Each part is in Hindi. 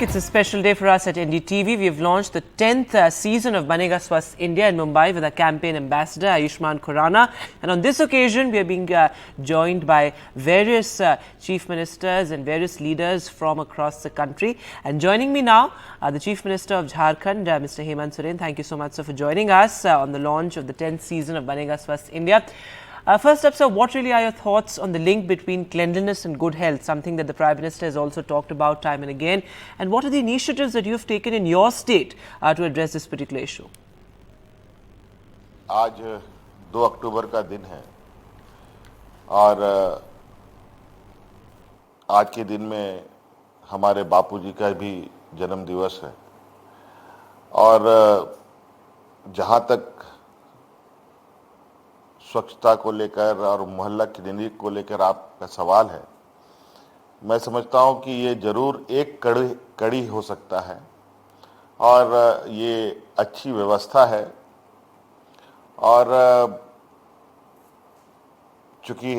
It's a special day for us at NDTV. We've launched the 10th season of Banega Swasth India in Mumbai with our campaign ambassador Ayushman Khurrana. And on this occasion, we are being joined by various chief ministers and various leaders from across the country. And joining me now, the Chief Minister of Jharkhand, Mr. Hemant Soren. Thank you so much, sir, for joining us on the launch of the 10th season of Banega Swasth India. First up, sir, what really are your thoughts on the link between cleanliness and good health, something that the Prime Minister has also talked about time and again? And what are the initiatives that you have taken in your state to address this particular issue? आज 2 अक्टूबर का दिन है और आज के दिन में हमारे बापूजी का भी जन्म दिवस है और जहाँ तक स्वच्छता को लेकर और मोहल्ला क्लिनिक को लेकर आपका सवाल है, मैं समझता हूं कि ये जरूर एक कड़ी हो सकता है और ये अच्छी व्यवस्था है। और चूंकि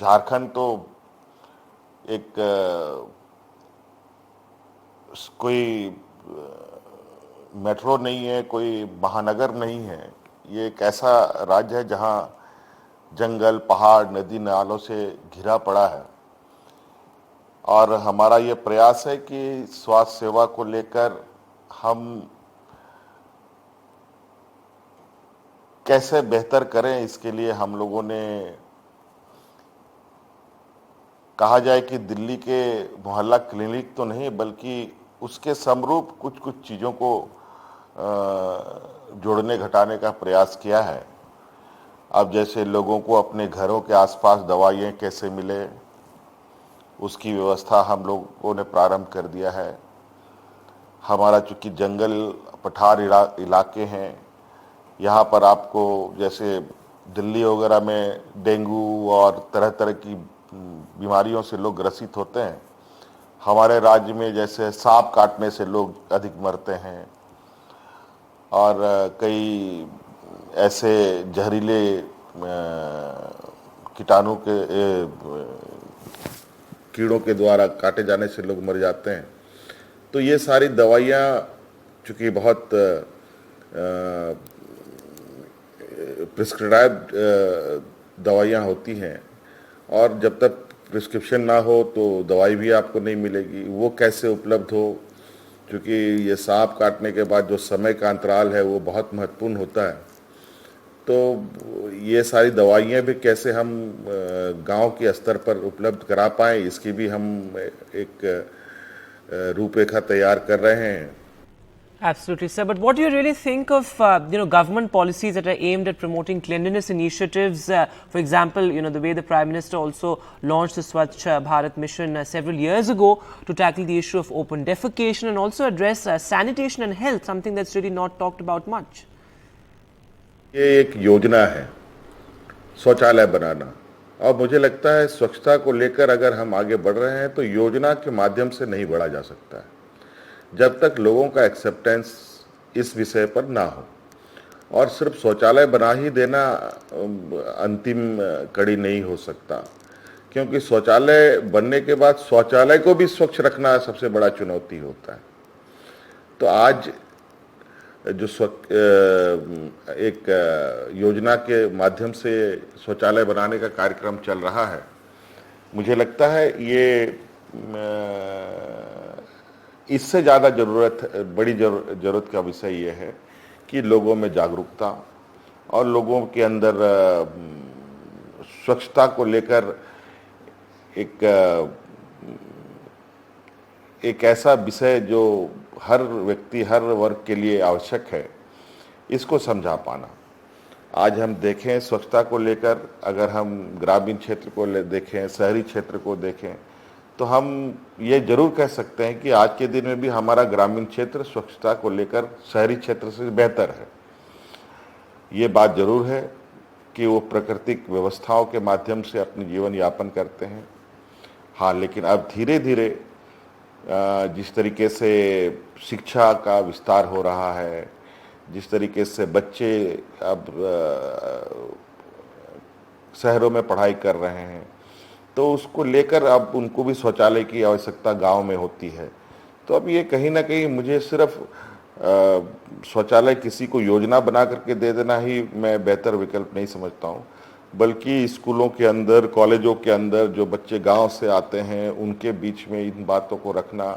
झारखंड तो एक कोई मेट्रो नहीं है, कोई महानगर नहीं है, ये एक ऐसा राज्य है जहां जंगल, पहाड़, नदी नालों से घिरा पड़ा है और हमारा ये प्रयास है कि स्वास्थ्य सेवा को लेकर हम कैसे बेहतर करें। इसके लिए हम लोगों ने कहा जाए कि दिल्ली के मोहल्ला क्लिनिक तो नहीं बल्कि उसके समरूप कुछ कुछ चीज़ों को जोड़ने घटाने का प्रयास किया है। अब जैसे लोगों को अपने घरों के आसपास दवाइयाँ कैसे मिले, उसकी व्यवस्था हम लोगों ने प्रारंभ कर दिया है। हमारा चूँकि जंगल पठार इलाके हैं, यहाँ पर आपको जैसे दिल्ली वगैरह में डेंगू और तरह तरह की बीमारियों से लोग ग्रसित होते हैं, हमारे राज्य में जैसे सांप काटने से लोग अधिक मरते हैं और कई ऐसे जहरीले कीटाणु के कीड़ों के द्वारा काटे जाने से लोग मर जाते हैं। तो ये सारी दवाइयाँ चूँकि बहुत प्रिस्क्राइब्ड दवाइयाँ होती हैं और जब तक प्रिस्क्रिप्शन ना हो तो दवाई भी आपको नहीं मिलेगी। वो कैसे उपलब्ध हो, क्योंकि ये सांप काटने के बाद जो समय का अंतराल है वो बहुत महत्वपूर्ण होता है। तो ये सारी दवाइयाँ भी कैसे हम गांव के स्तर पर उपलब्ध करा पाएँ, इसकी भी हम एक रूपरेखा तैयार कर रहे हैं। Absolutely, sir. But what do you really think of, government policies that are aimed at promoting cleanliness initiatives? For example, the way the Prime Minister also launched the Swachh Bharat mission several years ago to tackle the issue of open defecation and also address sanitation and health, something that's really not talked about much. ये एक योजना है शौचालय बनाना और मुझे लगता है स्वच्छता को लेकर अगर हम आगे बढ़ रहे हैं तो योजना के माध्यम से नहीं बढ़ा जा सकता है जब तक लोगों का एक्सेप्टेंस इस विषय पर ना हो। और सिर्फ शौचालय बना ही देना अंतिम कड़ी नहीं हो सकता, क्योंकि शौचालय बनने के बाद शौचालय को भी स्वच्छ रखना सबसे बड़ा चुनौती होता है। तो आज जो एक योजना के माध्यम से शौचालय बनाने का कार्यक्रम चल रहा है, मुझे लगता है ये इससे ज़्यादा बड़ी जरूरत का विषय ये है कि लोगों में जागरूकता और लोगों के अंदर स्वच्छता को लेकर एक ऐसा विषय जो हर व्यक्ति, हर वर्ग के लिए आवश्यक है, इसको समझा पाना। आज हम देखें स्वच्छता को लेकर, अगर हम ग्रामीण क्षेत्र को देखें, शहरी क्षेत्र को देखें, तो हम ये जरूर कह सकते हैं कि आज के दिन में भी हमारा ग्रामीण क्षेत्र स्वच्छता को लेकर शहरी क्षेत्र से बेहतर है। ये बात जरूर है कि वो प्राकृतिक व्यवस्थाओं के माध्यम से अपनी जीवन यापन करते हैं। हाँ, लेकिन अब धीरे धीरे जिस तरीके से शिक्षा का विस्तार हो रहा है, जिस तरीके से बच्चे अब शहरों में पढ़ाई कर रहे हैं, तो उसको लेकर अब उनको भी शौचालय की आवश्यकता गांव में होती है। तो अब ये कहीं ना कहीं मुझे सिर्फ शौचालय किसी को योजना बना करके दे देना ही मैं बेहतर विकल्प नहीं समझता हूँ, बल्कि स्कूलों के अंदर, कॉलेजों के अंदर जो बच्चे गांव से आते हैं उनके बीच में इन बातों को रखना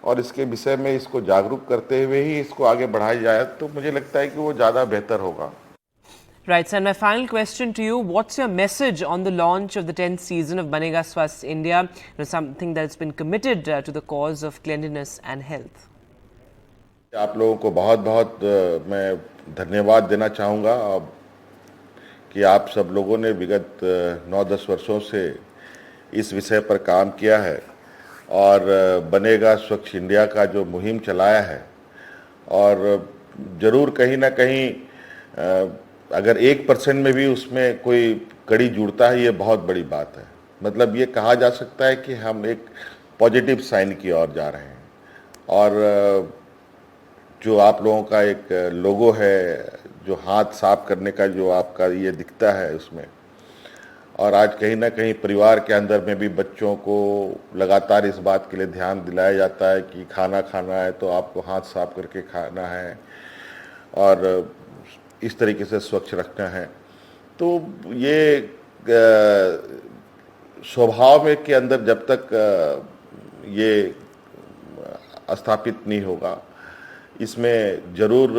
और इसके विषय में इसको जागरूक करते हुए ही इसको आगे बढ़ाया जाए तो मुझे लगता है कि वो ज़्यादा बेहतर होगा. Right, so my final question to you, what's your message on the launch of the 10th season of Banega Swasth India, something that's been committed to the cause of cleanliness and health? आप लोगों को बहुत बहुत मैं धन्यवाद देना चाहूँगा कि आप सब लोगों ने विगत 9-10 वर्षों से इस विषय पर काम किया है और बनेगा स्वच्छ इंडिया का जो मुहिम चलाया है और ज़रूर कहीं ना कहीं अगर 1% में भी उसमें कोई कड़ी जुड़ता है ये बहुत बड़ी बात है. मतलब ये कहा जा सकता है कि हम एक पॉजिटिव साइन की ओर जा रहे हैं और जो आप लोगों का एक लोगो है, जो हाथ साफ करने का जो आपका ये दिखता है उसमें, और आज कहीं ना कहीं परिवार के अंदर में भी बच्चों को लगातार इस बात के लिए ध्यान दिलाया जाता है कि खाना खाना है तो आपको हाथ साफ करके खाना है और इस तरीके से स्वच्छ रखना है. तो ये स्वभाव में के अंदर जब तक ये स्थापित नहीं होगा, इसमें ज़रूर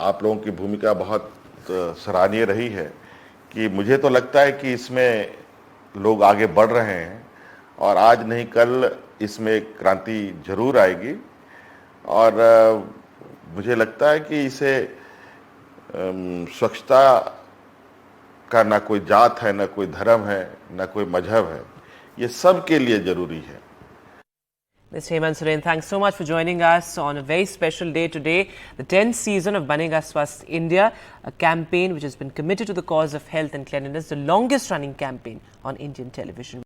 आप लोगों की भूमिका बहुत सराहनीय रही है कि मुझे तो लगता है कि इसमें लोग आगे बढ़ रहे हैं और आज नहीं कल इसमें एक क्रांति जरूर आएगी और मुझे लगता है कि इसे स्वच्छता का ना कोई जात है, ना कोई धर्म है, ना कोई मजहब है, ये सब के लिए जरूरी है. Mr. Hemant Soren, thanks so much for joining us on a very special day today, the 10th season of Banega Swasth India, a campaign which has been committed to the cause of health and cleanliness, the longest running campaign on Indian television.